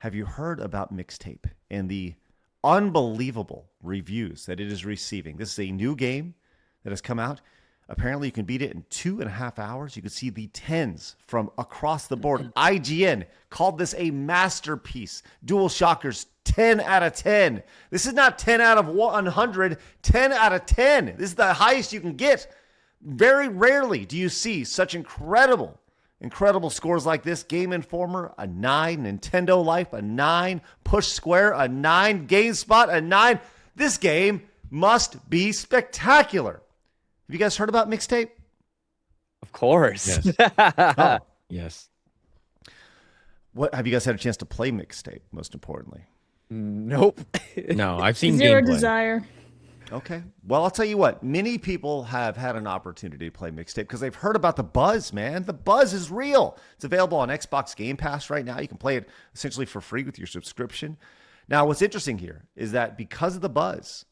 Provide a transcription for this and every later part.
have you heard about Mixtape and the unbelievable reviews that it is receiving? This is a new game that has come out. Apparently, you can beat it in 2.5 hours. You can see the tens from across the board. IGN called this a masterpiece. DualShockers, 10 out of 10. This is not 10 out of 100, 10 out of 10. This is the highest you can get. Very rarely do you see such incredible scores like this. Game Informer, a 9. Nintendo Life, a 9. Push Square, a 9. GameSpot, a 9. This game must be spectacular. Have you guys heard about Mixtape? Of course. Yes. Oh. Yes. What have you guys had a chance to play Mixtape, most importantly? Nope. No, I've seen Zero gameplay. desire. Okay. Well, I'll tell you what. Many people have had an opportunity to play Mixtape because they've heard about the buzz, man. The buzz is real. It's available on Xbox Game Pass right now. You can play it essentially for free with your subscription. Now, what's interesting here is that because of the buzz,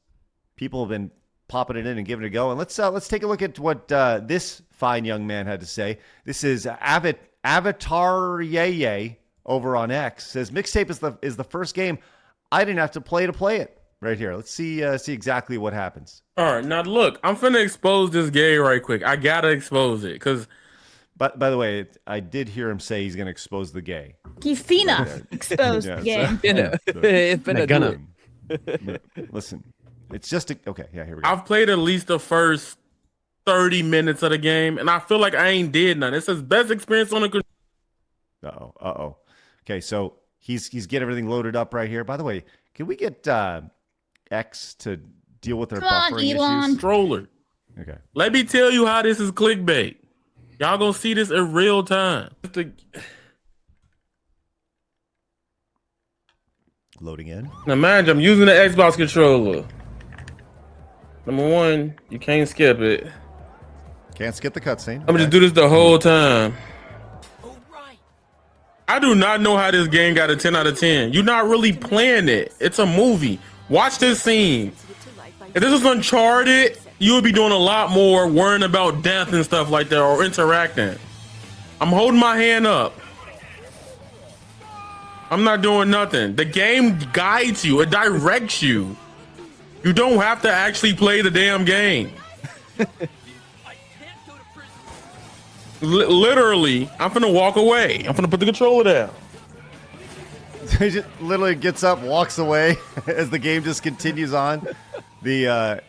people have been popping it in and giving it a go. And let's take a look at what this fine young man had to say. This is Avatar Yeye over on X. Says Mixtape is the first game I didn't have to play it. Right here. Let's see exactly what happens. All right, now look, I'm finna expose this gay right quick. I gotta expose it, because... But by the way, I did hear him say he's going to expose the gay. He's finna exposed Yeah, game. Gonna. Listen, it's just okay. Yeah, here we go. I've played at least the first 30 minutes of the game, and I feel like I ain't did none. It says best experience on the... Uh-oh. Okay, so he's getting everything loaded up right here. By the way, can we get X to deal with their Come on, buffering Elon. issues? Controller. Okay. Let me tell you how this is clickbait. Y'all gonna see this in real time. Loading in. Now, mind you, I'm using the Xbox controller. Number one, you can't skip it. Can't skip the cutscene. I'm gonna just do this the whole time. I do not know how this game got a 10 out of 10. You're not really playing it. It's a movie. Watch this scene. If this was Uncharted, you would be doing a lot more worrying about death and stuff like that, or interacting. I'm holding my hand up. I'm not doing nothing. The game guides you. It directs you. You don't have to actually play the damn game. Literally, I'm finna walk away. I'm finna put the controller down. He just literally gets up, walks away as the game just continues on. The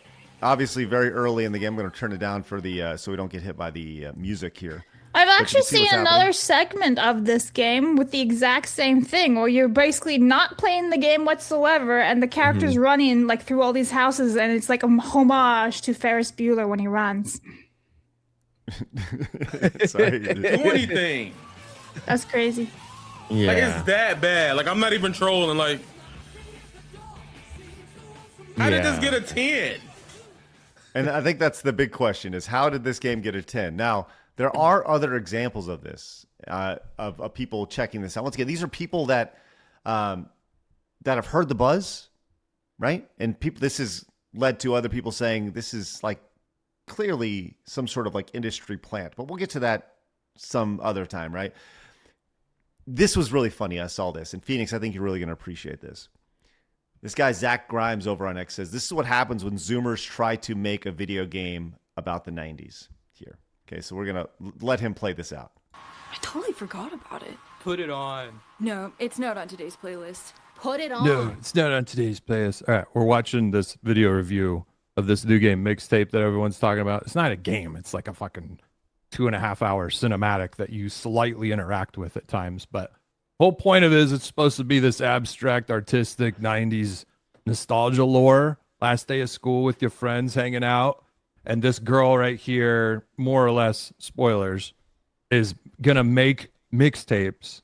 obviously very early in the game. I'm going to turn it down for the so we don't get hit by the music here. I've But you actually see seen what's another happening. segment of this game with the exact same thing, where you're basically not playing the game whatsoever, and the character's running like through all these houses, and it's like a homage to Ferris Bueller when he runs. Sorry. Do anything. That's crazy. Yeah. Like, it's that bad. Like, I'm not even trolling. Like, how did this get a 10? And I think that's the big question: is how did this game get a 10? Now, there are other examples of this, of people checking this out. Once again, these are people that have heard the buzz, right? And people, this has led to other people saying this is like clearly some sort of like industry plant. But we'll get to that some other time, right? This was really funny. I saw this. And Phoenix, I think you're really going to appreciate this. This guy, Zach Grimes over on X, says, this is what happens when Zoomers try to make a video game about the 90s here. Okay, so we're going to let him play this out. I totally forgot about it. Put it on. No, it's not on today's playlist. Put it on. No, it's not on today's playlist. All right, we're watching this video review of this new game Mixtape that everyone's talking about. It's not a game. It's like a fucking 2.5 hour cinematic that you slightly interact with at times. But whole point of it is it's supposed to be this abstract, artistic 90s nostalgia lore. Last day of school with your friends hanging out. And this girl right here, more or less, spoilers, is going to make mixtapes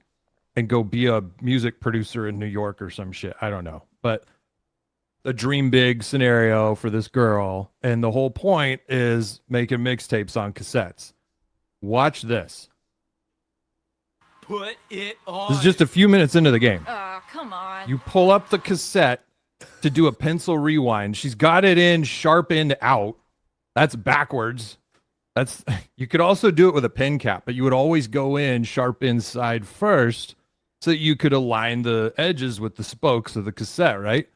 and go be a music producer in New York or some shit. I don't know. But the dream big scenario for this girl. And the whole point is making mixtapes on cassettes. Watch this. Put it on. This is just a few minutes into the game. Oh, come on. You pull up the cassette to do a pencil rewind. She's got it in sharpened out. That's backwards. You could also do it with a pen cap, but you would always go in sharp inside first so that you could align the edges with the spokes of the cassette, right?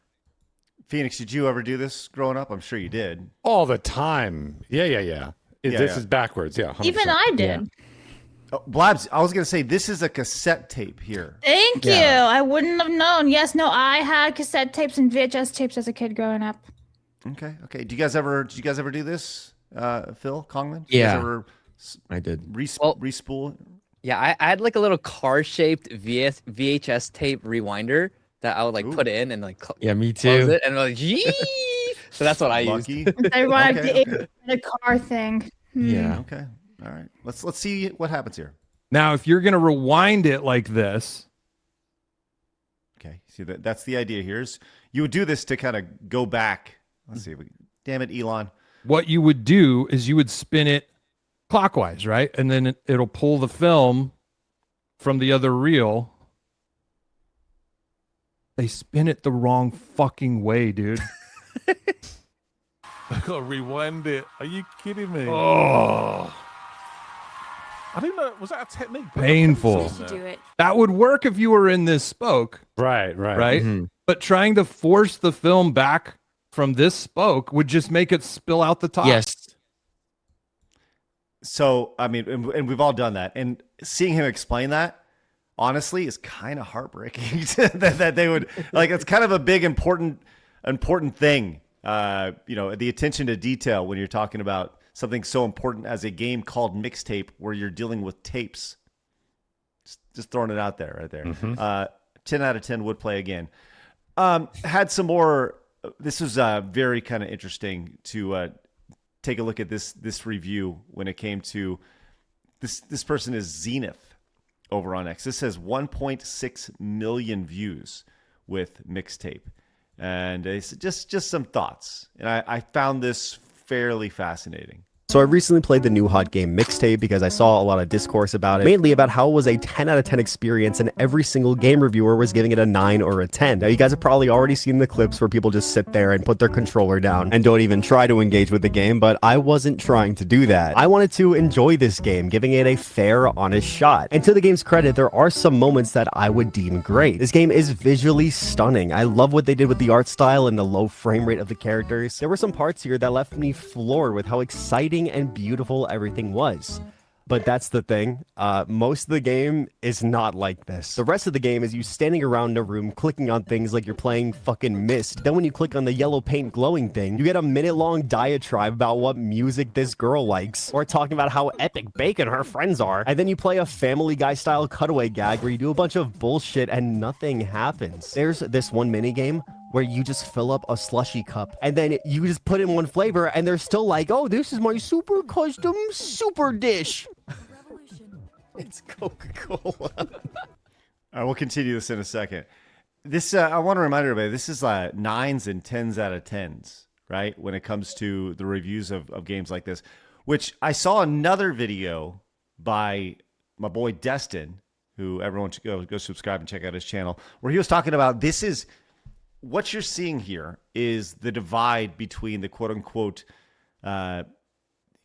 Phoenix, did you ever do this growing up? I'm sure you did. All the time. Yeah. This is backwards. Yeah. 100%. Even I did. Oh, Blabs, I was going to say, this is a cassette tape here. Thank you. I wouldn't have known. Yes, no, I had cassette tapes and VHS tapes as a kid growing up. Okay. Did you guys ever do this, Phil Kongman? Yeah. I did. Respool? Yeah, I had like a little car-shaped VHS tape rewinder that I would like put in and like Yeah, me close too. it and like, yee! So that's what I used. Lucky. I arrived Okay. in a car thing. Yeah. Okay. All right. Let's see what happens here. Now, if you're going to rewind it like this, Okay. See, that's the idea here. Is you would do this to kind of go back. Let's see. Damn it, Elon. what you would do is you would spin it clockwise, right? And then it'll pull the film from the other reel. They spin it the wrong fucking way, dude. I gotta rewind it. Are you kidding me? Oh, I didn't know. Was that a technique? painful. To do it. That would work if you were in this spoke, Right. right? Mm-hmm. But trying to force the film back from this spoke would just make it spill out the top. Yes. So, I mean, and we've all done that. And seeing him explain that, honestly, is kind of heartbreaking that they would, like, it's kind of a big, important thing. The attention to detail when you're talking about something so important as a game called Mixtape, where you're dealing with tapes. Just throwing it out there right there. Mm-hmm. 10 out of 10 would play again. Had some more. This was very kind of interesting to take a look at this review when it came to this person is Zenith over on X. This has 1.6 million views with Mixtape, and it's just some thoughts. And I found this fairly fascinating. So I recently played the new hot game Mixtape because I saw a lot of discourse about it, mainly about how it was a 10 out of 10 experience and every single game reviewer was giving it a 9 or a 10. Now you guys have probably already seen the clips where people just sit there and put their controller down and don't even try to engage with the game, but I wasn't trying to do that. I wanted to enjoy this game, giving it a fair, honest shot. And to the game's credit, there are some moments that I would deem great. This game is visually stunning. I love what they did with the art style and the low frame rate of the characters. There were some parts here that left me floored with how exciting and beautiful everything was. But that's the thing, most of the game is not like this. The rest of the game is you standing around in a room clicking on things like you're playing fucking Myst. Then when you click on the yellow paint glowing thing, you get a minute-long diatribe about what music this girl likes, or talking about how epic bacon her friends are. And then you play a Family Guy style cutaway gag where you do a bunch of bullshit and nothing happens. There's this one minigame where you just fill up a slushy cup and then you just put in one flavor and they're still like, oh, this is my super custom super dish. It's Coca-Cola. All right, we'll continue this in a second. This I want to remind everybody, this is 9s and 10s out of 10s, right? When it comes to the reviews of games like this, which I saw another video by my boy Destin, who everyone should go subscribe and check out his channel, where he was talking about this is what you're seeing here is the divide between the quote unquote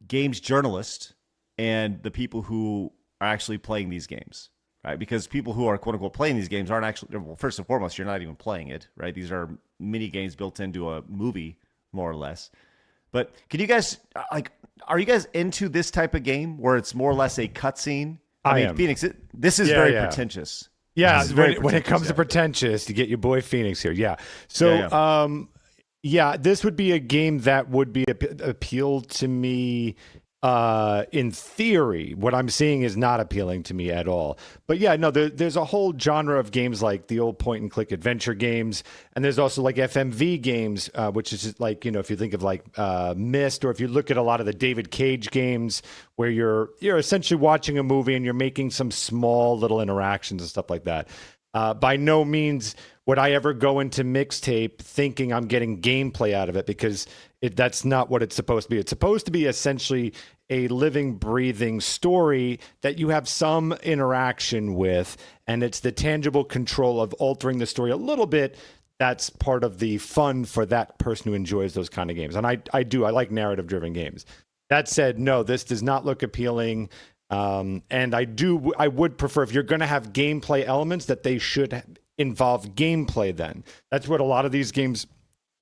games journalist and the people who are actually playing these games, right? Because people who are quote unquote playing these games aren't actually, well, first and foremost, you're not even playing it, right? These are mini games built into a movie, more or less. But can you guys, are you guys into this type of game where it's more or less a cutscene? I mean, am. Phoenix, this is very pretentious. Yeah, This is very when it comes to pretentious, you get your boy Phoenix here. Yeah. So, this would be a game that would be appeal to me in theory. What I'm seeing is not appealing to me at all. But yeah, no, there's a whole genre of games like the old point and click adventure games. And there's also like FMV games, which is just like, if you think of like Myst, or if you look at a lot of the David Cage games where you're essentially watching a movie and you're making some small little interactions and stuff like that. By no means would I ever go into Mixtape thinking I'm getting gameplay out of it, because that's not what it's supposed to be. It's supposed to be essentially a living, breathing story that you have some interaction with, and it's the tangible control of altering the story a little bit. That's part of the fun for that person who enjoys those kind of games. And I like narrative-driven games. That said, no, this does not look appealing. And I would prefer, if you're going to have gameplay elements, that they should involve gameplay then. That's what a lot of these games,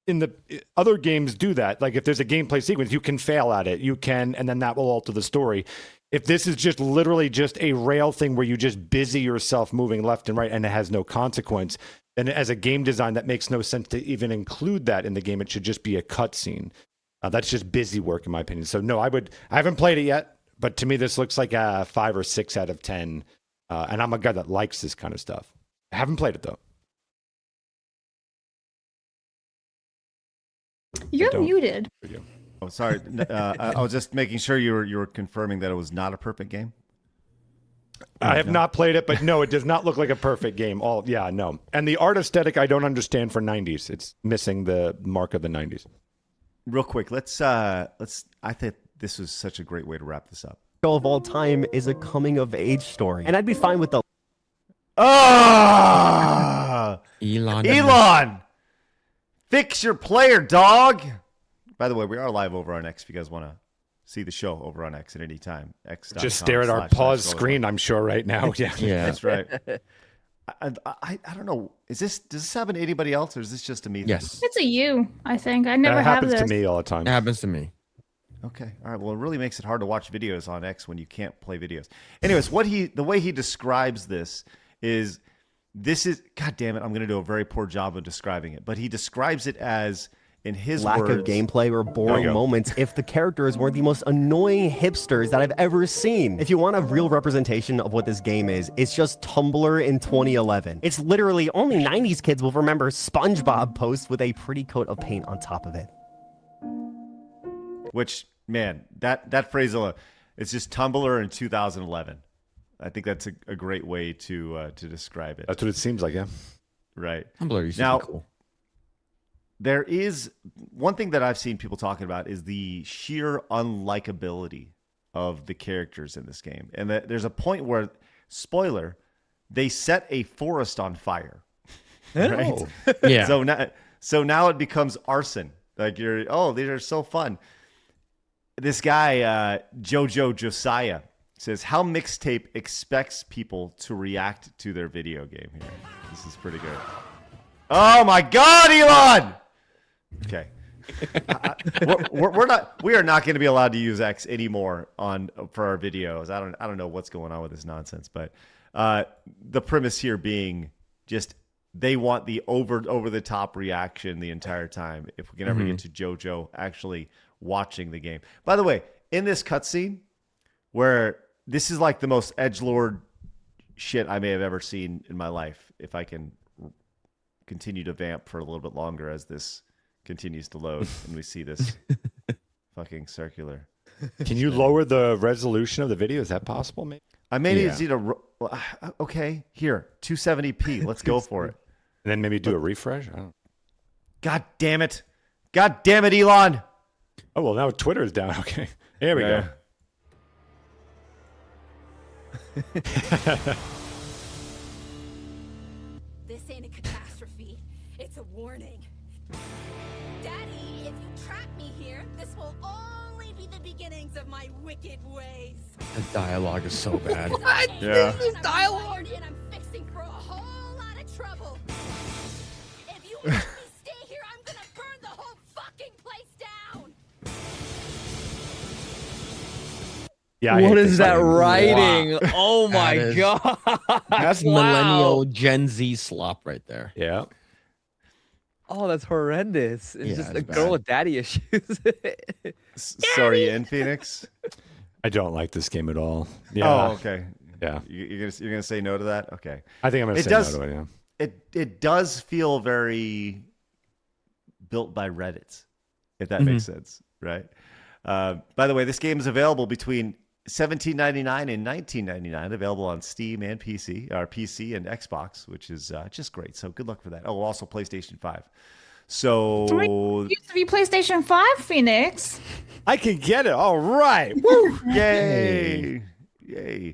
in the other games, do that. Like if there's a gameplay sequence, you can fail at it. You can, and then that will alter the story. If this is just literally just a rail thing where you just busy yourself moving left and right and it has no consequence, then as a game design, that makes no sense to even include that in the game. It should just be a cutscene. That's just busy work, in my opinion. So no, I haven't played it yet, but to me, this looks like a 5 or 6 out of 10. And I'm a guy that likes this kind of stuff. I haven't played it though. You're muted. Oh, sorry. I was just making sure you were confirming that it was not a perfect game. I have not played it, but no, it does not look like a perfect game. No. And the art aesthetic, I don't understand for 90s. It's missing the mark of the 90s. Real quick, let's. I think this was such a great way to wrap this up. Of all time is a coming of age story, and I'd be fine with the. Elon, fix your player, dog. By the way, we are live over on X if you guys want to see the show over on X at any time. Just stare at our pause screen, I'm sure, right now. Yeah, that's right. I don't know. Does this happen to anybody else, or is this just to me? Yes. It's a you, I think. I never It have happens this. to me all the time. It happens to me. Okay. All right. Well, it really makes it hard to watch videos on X when you can't play videos. Anyways, the way he describes this is, God damn it, I'm going to do a very poor job of describing it, but he describes it as, in his lack words, of gameplay or boring moments if the characters were the most annoying hipsters that I've ever seen. If you want a real representation of what this game is, it's just Tumblr in 2011. It's literally only 90s kids will remember SpongeBob posts with a pretty coat of paint on top of it. Which, man, that phrase alone, it's just Tumblr in 2011. I think that's a great way to describe it. That's what it seems like, yeah. Right. Tumblr used Now, to be cool. there is one thing that I've seen people talking about is the sheer unlikability of the characters in this game. And that there's a point where, spoiler, they set a forest on fire. Right? Yeah. So now it becomes arson. Like these are so fun. This guy, Jojo Josiah, says how Mixtape expects people to react to their video game here. This is pretty good. Oh my God, Elon! Okay. We are not going to be allowed to use X anymore for our videos. I don't know what's going on with this nonsense, but the premise here being just they want the over the top reaction the entire time. If we can ever get to JoJo actually watching the game. By the way, in this cutscene, where this is like the most edgelord shit I may have ever seen in my life, if I can continue to vamp for a little bit longer as this continues to load and we see this fucking circular. Can you lower the resolution of the video? Is that possible? Maybe? I may need to. Okay, here, 270p. Let's go for it. And then maybe do a refresh? I don't know. God damn it, Elon. Oh, well, now Twitter's down. Okay. There we go. This ain't a catastrophe. It's a warning. Daddy, if you trap me here, this will only be the beginnings of my wicked ways. The dialogue is so bad. Yeah. This dialogue, and I'm fixing for a whole lot of trouble. If you let me stay here, I'm gonna burn the whole fucking place down. Yeah. What is that writing? Wow. Oh my God. That's millennial Gen Z slop right there. Yeah. Oh, that's horrendous. It's just a it's girl bad. with daddy issues. So are you in, Phoenix? I don't like this game at all. Yeah. Oh, okay. Yeah. You're gonna say no to that? Okay. I think I'm going to say no to it, yeah. It does feel very built by Reddit, if that makes sense, right? By the way, this game is available between $17.99 and $19.99, available on Steam and PC, or PC and Xbox, which is just great. So good luck for that. Oh, also PlayStation 5. So It used to be PlayStation 5, Phoenix. I can get it. All right. Woo! Yay! Yay!